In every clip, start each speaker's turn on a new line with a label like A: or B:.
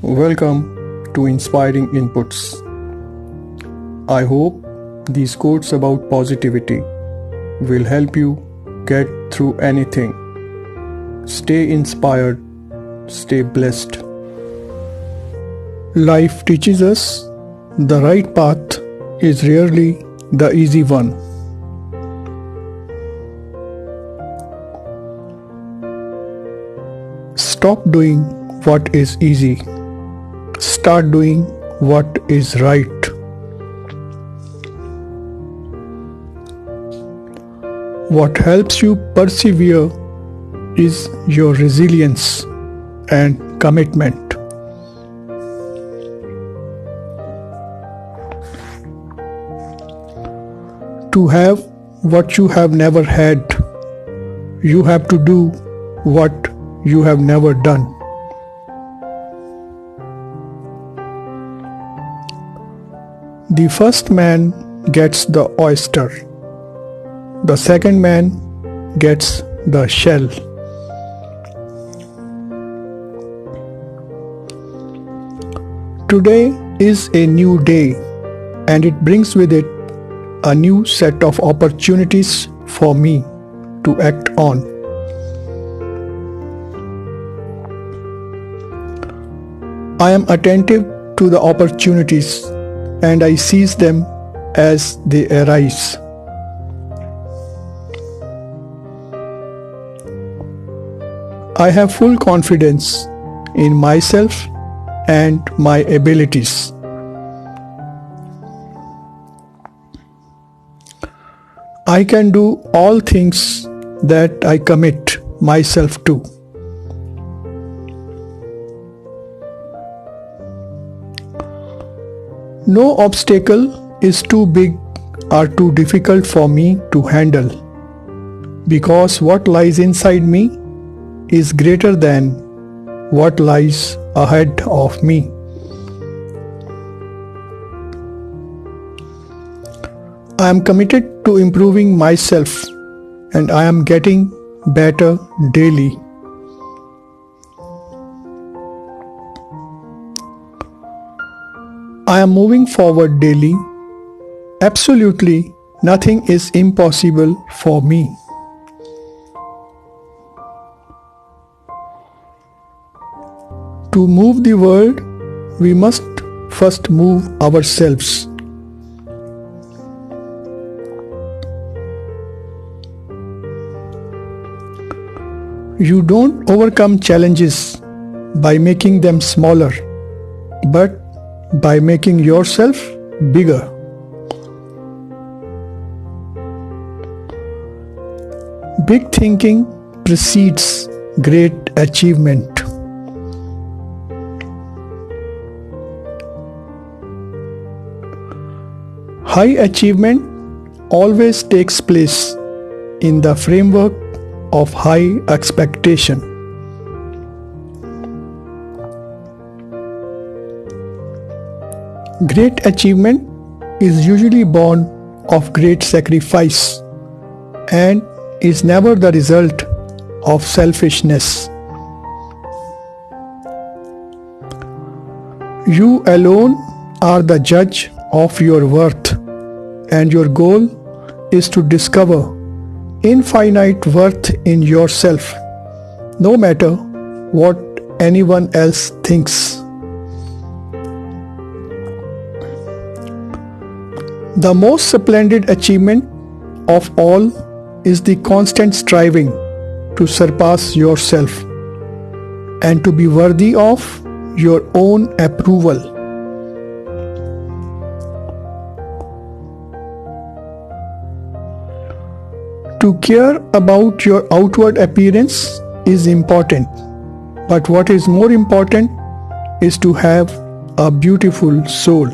A: Welcome to Inspiring Inputs. I hope these quotes about positivity will help you get through anything. Stay inspired, stay blessed. Life teaches us the right path is rarely the easy one. Stop doing what is easy. Start doing what is right. What helps you persevere is your resilience and commitment. To have what you have never had, you have to do what you have never done. The first man gets the oyster. The second man gets the shell. Today is a new day, and it brings with it a new set of opportunities for me to act on. I am attentive to the opportunities and I seize them as they arise. I have full confidence in myself and my abilities. I can do all things that I commit myself to. No obstacle is too big or too difficult for me to handle, because what lies inside me is greater than what lies ahead of me. I am committed to improving myself, and I am getting better daily. I am moving forward daily. Absolutely nothing is impossible for me. To move the world, we must first move ourselves. You don't overcome challenges by making them smaller, but by making yourself bigger. Big thinking precedes great achievement. High achievement always takes place in the framework of high expectation. Great achievement is usually born of great sacrifice and is never the result of selfishness. You alone are the judge of your worth, and your goal is to discover infinite worth in yourself, no matter what anyone else thinks. The most splendid achievement of all is the constant striving to surpass yourself and to be worthy of your own approval. To care about your outward appearance is important, but what is more important is to have a beautiful soul.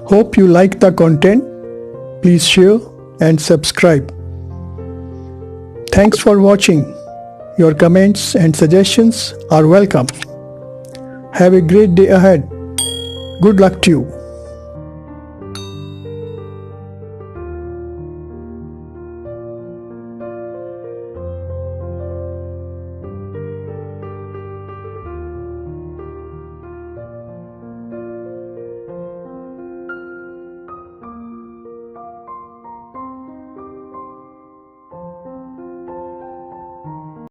A: Hope you like the content. Please share and subscribe. Thanks for watching. Your comments and suggestions are welcome. Have a great day ahead. Good luck to you.